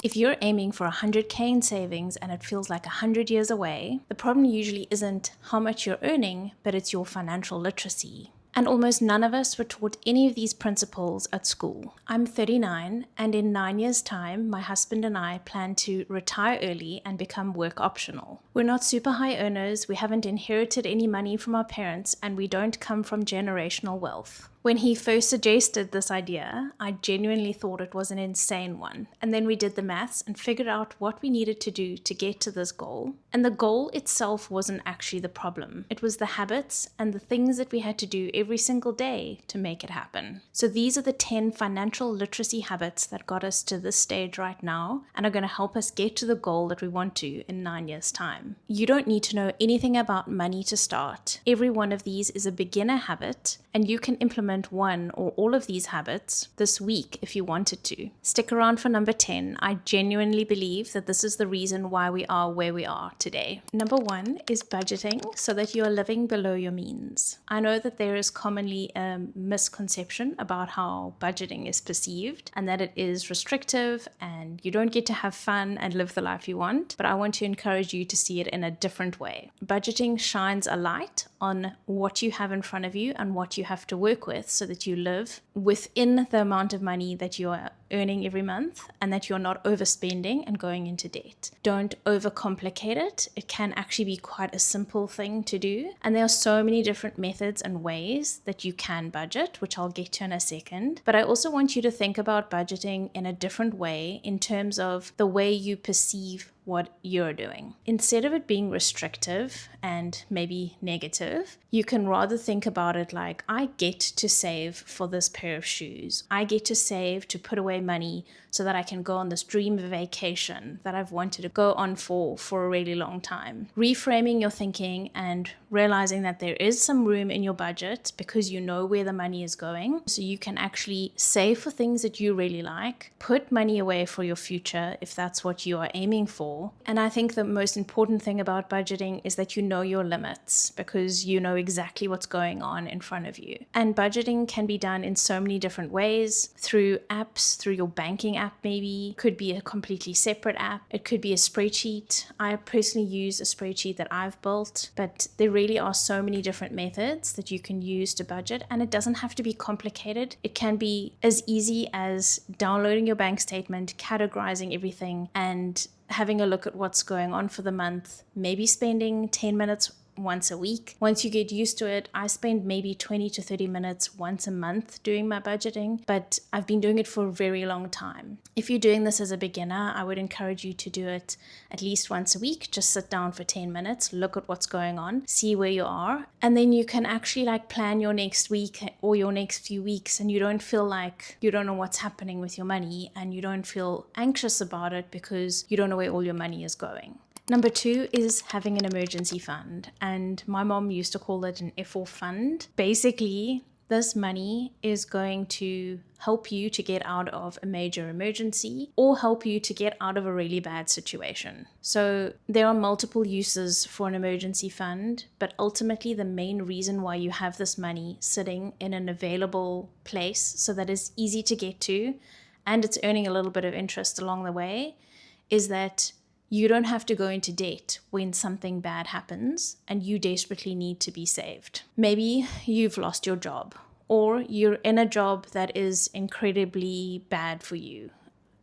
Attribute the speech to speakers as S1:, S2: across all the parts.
S1: If you're aiming for 100K in savings and it feels like 100 years away, the problem usually isn't how much you're earning, but it's your financial literacy. And almost none of us were taught any of these principles at school. I'm 39, and in 9 years' time, my husband and I plan to retire early and become work optional. We're not super high earners, we haven't inherited any money from our parents, and we don't come from generational wealth. When he first suggested this idea, I genuinely thought it was an insane one. And then we did the maths and figured out what we needed to do to get to this goal. And the goal itself wasn't actually the problem. It was the habits and the things that we had to do every single day to make it happen. So these are the 10 financial literacy habits that got us to this stage right now and are going to help us get to the goal that we want to in 9 years' time. You don't need to know anything about money to start. Every one of these is a beginner habit, and you can implement one or all of these habits this week if you wanted to. Stick around for number 10. I genuinely believe that this is the reason why we are where we are today. Number 1 is budgeting so that you are living below your means. I know that there is commonly a misconception about how budgeting is perceived and that it is restrictive and you don't get to have fun and live the life you want, but I want to encourage you to see it in a different way. Budgeting shines a light on what you have in front of you and what you have to work with so that you live within the amount of money that you are earning every month and that you're not overspending and going into debt. Don't overcomplicate it. It can actually be quite a simple thing to do. And there are so many different methods and ways that you can budget, which I'll get to in a second. But I also want you to think about budgeting in a different way in terms of the way you perceive what you're doing. Instead of it being restrictive and maybe negative, you can rather think about it like, I get to save for this pair of shoes. I get to save to put away money so that I can go on this dream vacation that I've wanted to go on for a really long time. Reframing your thinking and realizing that there is some room in your budget because you know where the money is going. So you can actually save for things that you really like, put money away for your future if that's what you are aiming for. And I think the most important thing about budgeting is that you know your limits because you know exactly what's going on in front of you. And budgeting can be done in so many different ways, through apps, through your banking app maybe, could be a completely separate app, it could be a spreadsheet. I personally use a spreadsheet that I've built, but there really are so many different methods that you can use to budget, and it doesn't have to be complicated. It can be as easy as downloading your bank statement, categorizing everything, and having a look at what's going on for the month, maybe spending 10 minutes once a week. Once you get used to it, I spend maybe 20 to 30 minutes once a month doing my budgeting, but I've been doing it for a very long time. If you're doing this as a beginner, I would encourage you to do it at least once a week. Just sit down for 10 minutes, look at what's going on, see where you are, and then you can actually plan your next week or your next few weeks, and you don't feel like you don't know what's happening with your money and you don't feel anxious about it because you don't know where all your money is going. Number 2 is having an emergency fund, and my mom used to call it an F4 fund. Basically, this money is going to help you to get out of a major emergency or help you to get out of a really bad situation. So there are multiple uses for an emergency fund, but ultimately the main reason why you have this money sitting in an available place so that it's easy to get to and it's earning a little bit of interest along the way is that you don't have to go into debt when something bad happens and you desperately need to be saved. Maybe you've lost your job or you're in a job that is incredibly bad for you.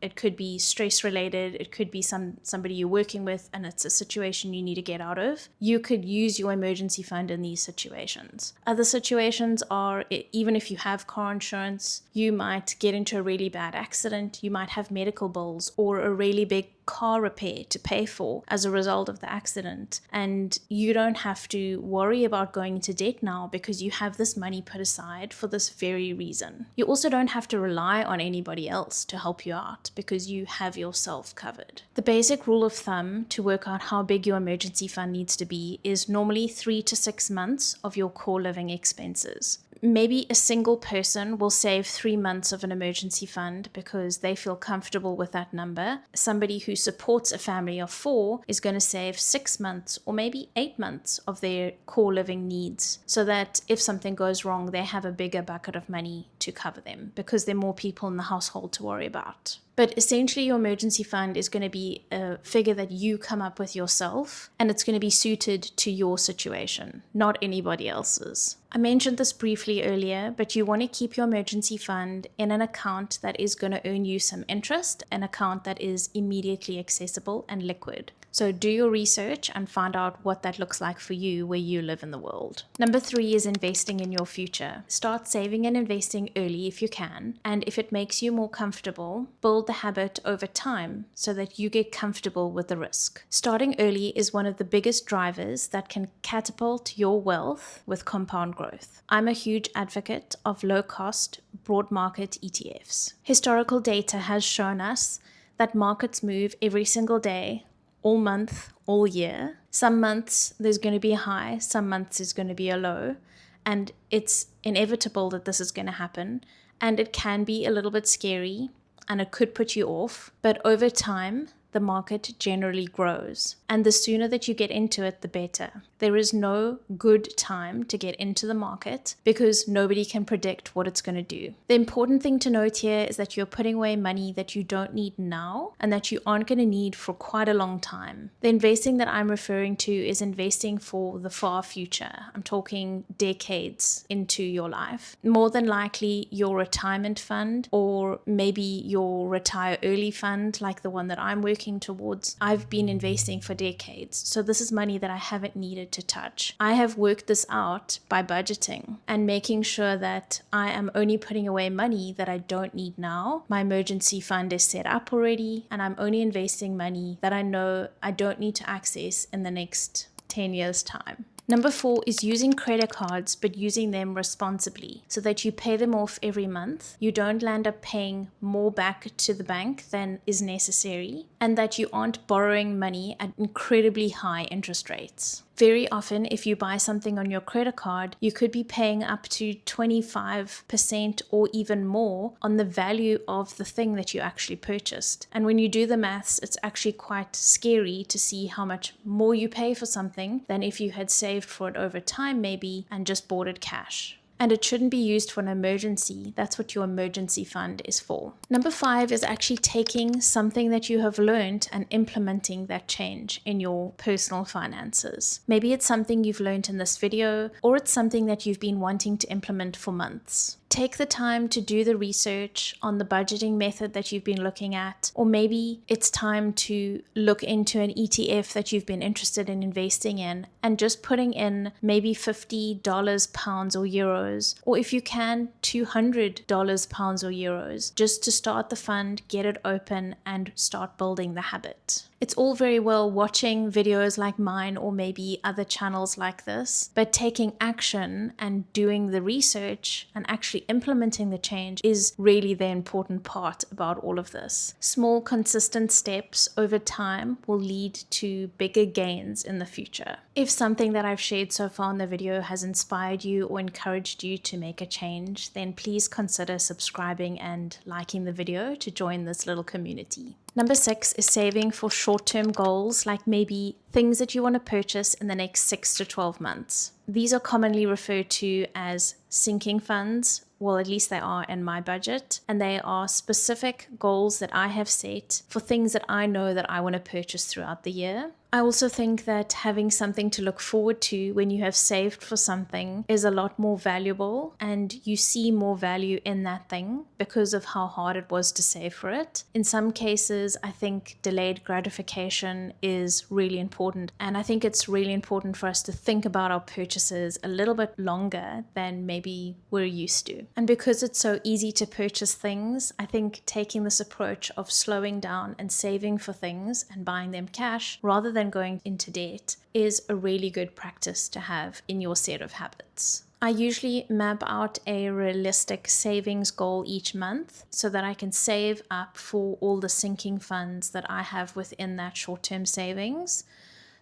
S1: It could be stress related. It could be somebody you're working with and it's a situation you need to get out of. You could use your emergency fund in these situations. Other situations are, even if you have car insurance, you might get into a really bad accident. You might have medical bills or a really big car repair to pay for as a result of the accident, and you don't have to worry about going into debt now because you have this money put aside for this very reason. You also don't have to rely on anybody else to help you out because you have yourself covered. The basic rule of thumb to work out how big your emergency fund needs to be is normally 3 to 6 months of your core living expenses. Maybe a single person will save 3 months of an emergency fund because they feel comfortable with that number. Somebody who supports a family of 4 is going to save 6 months or maybe 8 months of their core living needs so that if something goes wrong, they have a bigger bucket of money to cover them because there are more people in the household to worry about. But essentially your emergency fund is going to be a figure that you come up with yourself, and it's going to be suited to your situation, not anybody else's. I mentioned this briefly earlier, but you want to keep your emergency fund in an account that is going to earn you some interest, an account that is immediately accessible and liquid. So do your research and find out what that looks like for you where you live in the world. Number 3 is investing in your future. Start saving and investing early if you can, and if it makes you more comfortable, build the habit over time so that you get comfortable with the risk. Starting early is one of the biggest drivers that can catapult your wealth with compound growth. I'm a huge advocate of low-cost, broad market ETFs. Historical data has shown us that markets move every single day, all month, all year. Some months there's going to be a high, some months there's going to be a low, and it's inevitable that this is going to happen, and it can be a little bit scary and it could put you off, but over time the market generally grows, and the sooner that you get into it, the better. There is no good time to get into the market because nobody can predict what it's going to do. The important thing to note here is that you're putting away money that you don't need now and that you aren't going to need for quite a long time. The investing that I'm referring to is investing for the far future. I'm talking decades into your life. More than likely your retirement fund, or maybe your retire early fund like the one that I'm working towards. I've been investing for decades, so this is money that I haven't needed to touch. I have worked this out by budgeting and making sure that I am only putting away money that I don't need now. My emergency fund is set up already, and I'm only investing money that I know I don't need to access in the next 10 years' time. Number 4 is using credit cards, but using them responsibly so that you pay them off every month. You don't land up paying more back to the bank than is necessary, and that you aren't borrowing money at incredibly high interest rates. Very often, if you buy something on your credit card, you could be paying up to 25% or even more on the value of the thing that you actually purchased. And when you do the maths, it's actually quite scary to see how much more you pay for something than if you had saved for it over time maybe and just bought it cash. And it shouldn't be used for an emergency. That's what your emergency fund is for. Number 5 is actually taking something that you have learned and implementing that change in your personal finances. Maybe it's something you've learned in this video, or it's something that you've been wanting to implement for months. Take the time to do the research on the budgeting method that you've been looking at, or maybe it's time to look into an ETF that you've been interested in investing in and just putting in maybe $50, pounds or euros, or if you can, $200, pounds or euros, just to start the fund, get it open and start building the habit. It's all very well watching videos like mine or maybe other channels like this, but taking action and doing the research and actually implementing the change is really the important part about all of this. Small, consistent steps over time will lead to bigger gains in the future. If something that I've shared so far in the video has inspired you or encouraged you to make a change, then please consider subscribing and liking the video to join this little community. Number 6 is saving for short-term goals, like maybe things that you want to purchase in the next 6 to 12 months. These are commonly referred to as sinking funds. Well, at least they are in my budget, and they are specific goals that I have set for things that I know that I want to purchase throughout the year. I also think that having something to look forward to when you have saved for something is a lot more valuable, and you see more value in that thing because of how hard it was to save for it. In some cases, I think delayed gratification is really important, and I think it's really important for us to think about our purchases a little bit longer than maybe we're used to. And because it's so easy to purchase things, I think taking this approach of slowing down and saving for things and buying them cash rather than going into debt is a really good practice to have in your set of habits. I usually map out a realistic savings goal each month so that I can save up for all the sinking funds that I have within that short-term savings.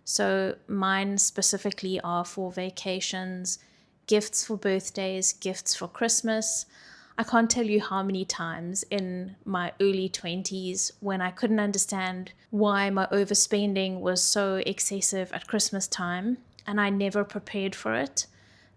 S1: So mine specifically are for vacations, gifts for birthdays, gifts for Christmas. I can't tell you how many times in my early 20s when I couldn't understand why my overspending was so excessive at Christmas time and I never prepared for it,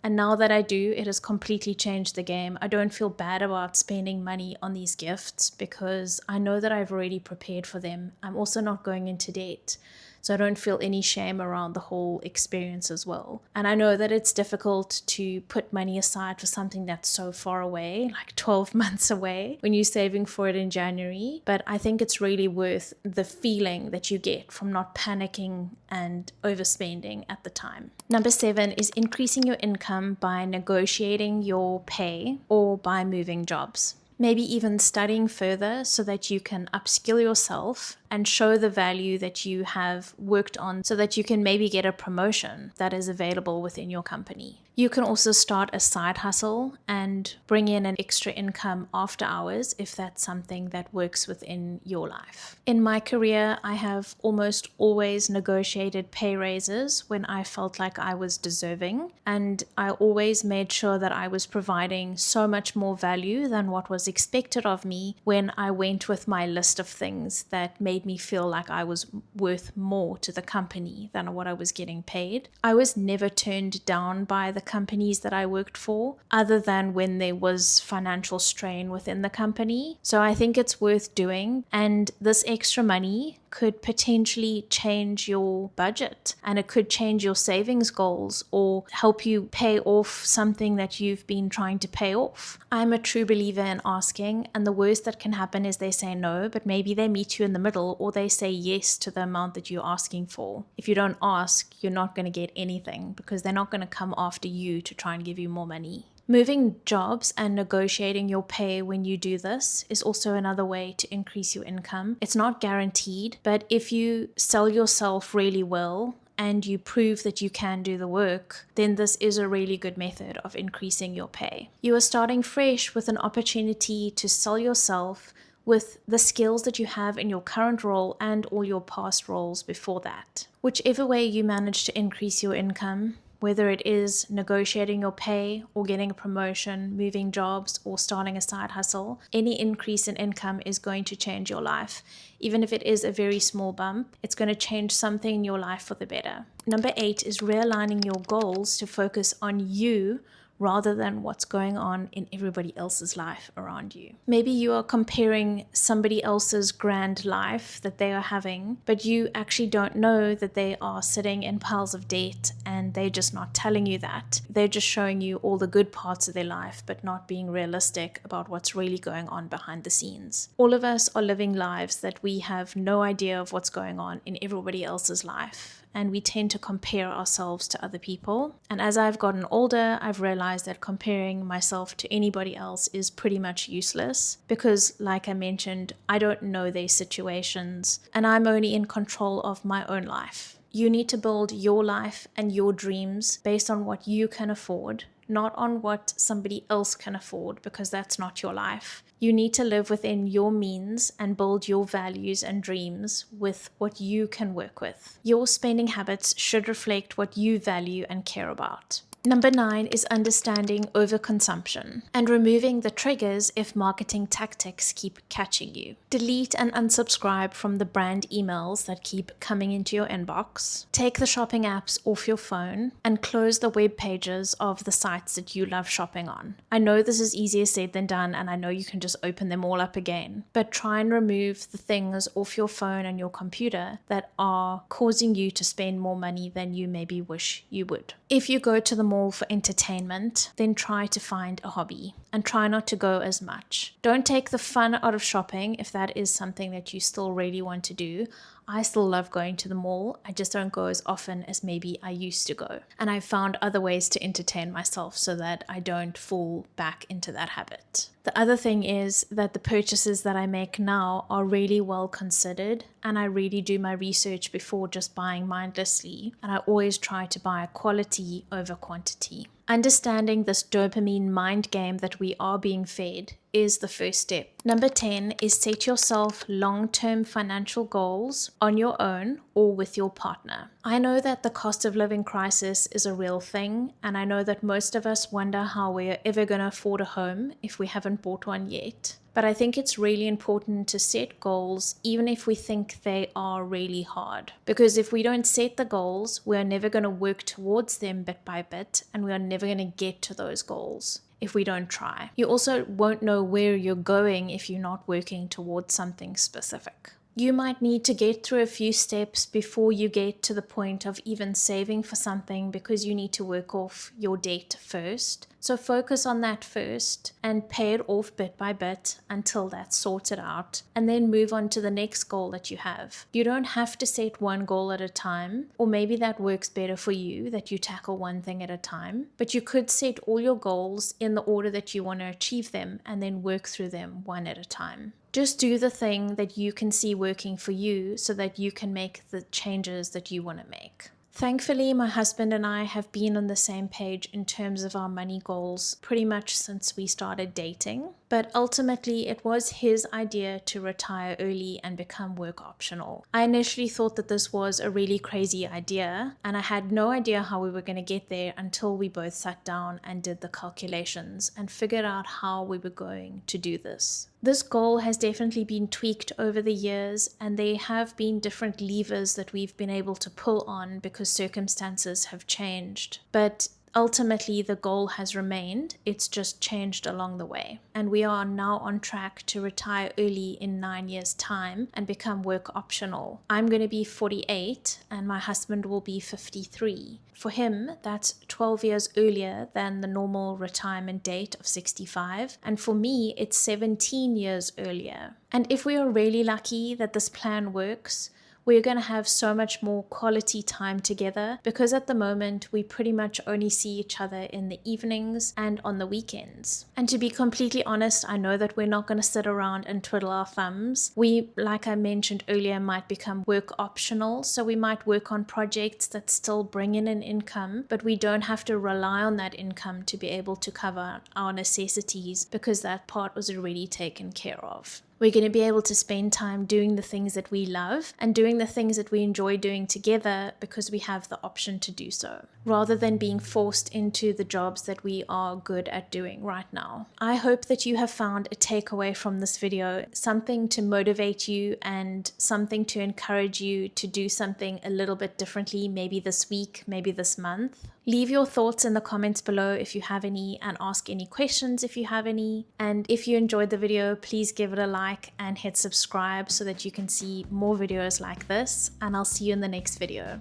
S1: And now that I do, it has completely changed the game. I don't feel bad about spending money on these gifts because I know that I've already prepared for them. I'm also not going into debt, so I don't feel any shame around the whole experience as well. And I know that it's difficult to put money aside for something that's so far away, like 12 months away, when you're saving for it in January. But I think it's really worth the feeling that you get from not panicking and overspending at the time. Number 7 is increasing your income by negotiating your pay or by moving jobs. Maybe even studying further so that you can upskill yourself and show the value that you have worked on so that you can maybe get a promotion that is available within your company. You can also start a side hustle and bring in an extra income after hours if that's something that works within your life. In my career, I have almost always negotiated pay raises when I felt like I was deserving, and I always made sure that I was providing so much more value than what was expected of me when I went with my list of things that made me feel like I was worth more to the company than what I was getting paid. I was never turned down by the companies that I worked for, other than when there was financial strain within the company. So I think it's worth doing, and this extra money could potentially change your budget, and it could change your savings goals or help you pay off something that you've been trying to pay off. I'm a true believer in asking, and the worst that can happen is they say no, but maybe they meet you in the middle, or they say yes to the amount that you're asking for. If you don't ask, you're not going to get anything because they're not going to come after you to try and give you more money. Moving jobs and negotiating your pay when you do this is also another way to increase your income. It's not guaranteed, but if you sell yourself really well and you prove that you can do the work, then this is a really good method of increasing your pay. You are starting fresh with an opportunity to sell yourself with the skills that you have in your current role and all your past roles before that. Whichever way you manage to increase your income, whether it is negotiating your pay or getting a promotion, moving jobs, or starting a side hustle, any increase in income is going to change your life. Even if it is a very small bump, it's going to change something in your life for the better. Number 8 is realigning your goals to focus on you rather than what's going on in everybody else's life around you. Maybe you are comparing somebody else's grand life that they are having, but you actually don't know that they are sitting in piles of debt, and they're just not telling you that. They're just showing you all the good parts of their life, but not being realistic about what's really going on behind the scenes. All of us are living lives that we have no idea of what's going on in everybody else's life, and we tend to compare ourselves to other people. And as I've gotten older, I've realized that comparing myself to anybody else is pretty much useless because, like I mentioned, I don't know their situations, and I'm only in control of my own life. You need to build your life and your dreams based on what you can afford, not on what somebody else can afford, because that's not your life. You need to live within your means and build your values and dreams with what you can work with. Your spending habits should reflect what you value and care about. Number 9 is understanding overconsumption and removing the triggers if marketing tactics keep catching you. Delete and unsubscribe from the brand emails that keep coming into your inbox. Take the shopping apps off your phone and close the web pages of the sites that you love shopping on. I know this is easier said than done, and I know you can just open them all up again, but try and remove the things off your phone and your computer that are causing you to spend more money than you maybe wish you would. If you go to the mall for entertainment, then try to find a hobby and try not to go as much. Don't take the fun out of shopping if that is something that you still really want to do. I still love going to the mall. I just don't go as often as maybe I used to go. And I've found other ways to entertain myself so that I don't fall back into that habit. The other thing is that the purchases that I make now are really well considered, and I really do my research before just buying mindlessly, and I always try to buy quality over quantity. Understanding this dopamine mind game that we are being fed is the first step. Number 10 is set yourself long-term financial goals on your own or with your partner. I know that the cost of living crisis is a real thing, and I know that most of us wonder how we're ever going to afford a home if we haven't bought one yet. But I think it's really important to set goals even if we think they are really hard. Because if we don't set the goals, we are never going to work towards them bit by bit, and we are never going to get to those goals if we don't try. You also won't know where you're going if you're not working towards something specific. You might need to get through a few steps before you get to the point of even saving for something, because you need to work off your debt first. So focus on that first and pay it off bit by bit until that's sorted out, and then move on to the next goal that you have. You don't have to set one goal at a time, or maybe that works better for you, that you tackle one thing at a time, but you could set all your goals in the order that you want to achieve them and then work through them one at a time. Just do the thing that you can see working for you so that you can make the changes that you want to make. Thankfully, my husband and I have been on the same page in terms of our money goals pretty much since we started dating. But ultimately, it was his idea to retire early and become work optional. I initially thought that this was a really crazy idea, and I had no idea how we were going to get there until we both sat down and did the calculations and figured out how we were going to do this. This goal has definitely been tweaked over the years, and there have been different levers that we've been able to pull on because circumstances have changed. But ultimately, the goal has remained. It's just changed along the way. And we are now on track to retire early in 9 years' time and become work optional. I'm going to be 48 and my husband will be 53. For him, that's 12 years earlier than the normal retirement date of 65. And for me, it's 17 years earlier. And if we are really lucky that this plan works, we're going to have so much more quality time together, because at the moment we pretty much only see each other in the evenings and on the weekends. And to be completely honest, I know that we're not going to sit around and twiddle our thumbs. We, like I mentioned earlier, might become work optional, so we might work on projects that still bring in an income, but we don't have to rely on that income to be able to cover our necessities, because that part was already taken care of. We're going to be able to spend time doing the things that we love and doing the things that we enjoy doing together, because we have the option to do so, rather than being forced into the jobs that we are good at doing right now. I hope that you have found a takeaway from this video, something to motivate you and something to encourage you to do something a little bit differently, maybe this week, maybe this month. Leave your thoughts in the comments below if you have any, and ask any questions if you have any. And if you enjoyed the video, please give it a like and hit subscribe so that you can see more videos like this. And I'll see you in the next video.